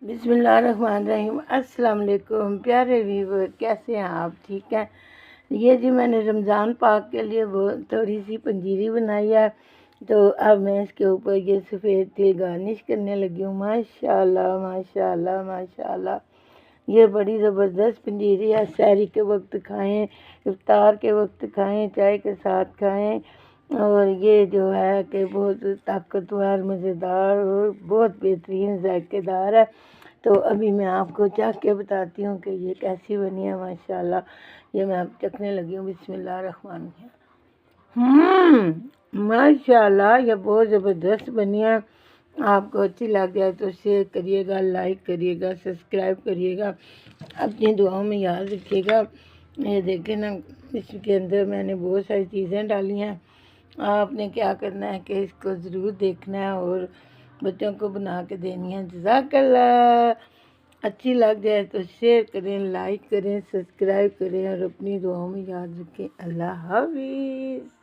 بسم اللہ الرحمن الرحیم۔ السلام علیکم پیارے ویور، کیسے ہیں آپ؟ ٹھیک ہیں؟ یہ جی میں نے رمضان پاک کے لیے وہ تھوڑی سی پنجیری بنائی ہے، تو اب میں اس کے اوپر یہ سفید تل گارنش کرنے لگی ہوں۔ ماشاءاللہ ماشاءاللہ ماشاءاللہ، یہ بڑی زبردست پنجیری ہے۔ سحری کے وقت کھائیں، افطار کے وقت کھائیں، چائے کے ساتھ کھائیں، اور یہ جو ہے کہ بہت طاقتور، مزیدار اور بہت بہترین ذائقے دار ہے۔ تو ابھی میں آپ کو چکھ کے بتاتی ہوں کہ یہ کیسی بنی ہے۔ ماشاءاللہ یہ میں اب چکھنے لگی ہوں۔ بسم اللہ الرحمن الرحیم۔ ماشاءاللہ یہ بہت زبردست بنی ہے۔ آپ کو اچھی لگ جائے تو شیئر کریے گا، لائک کریے گا، سبسکرائب کریے گا، اپنی دعاؤں میں یاد رکھیے گا۔ یہ دیکھیں نا، اس کے اندر میں نے بہت ساری چیزیں ڈالی ہیں۔ آپ نے کیا کرنا ہے کہ اس کو ضرور دیکھنا ہے اور بچوں کو بنا کے دینی ہے۔ جزاک اللہ۔ اچھی لگ جائے تو شیئر کریں، لائک کریں، سبسکرائب کریں اور اپنی دعاؤں میں یاد رکھیں۔ اللہ حافظ۔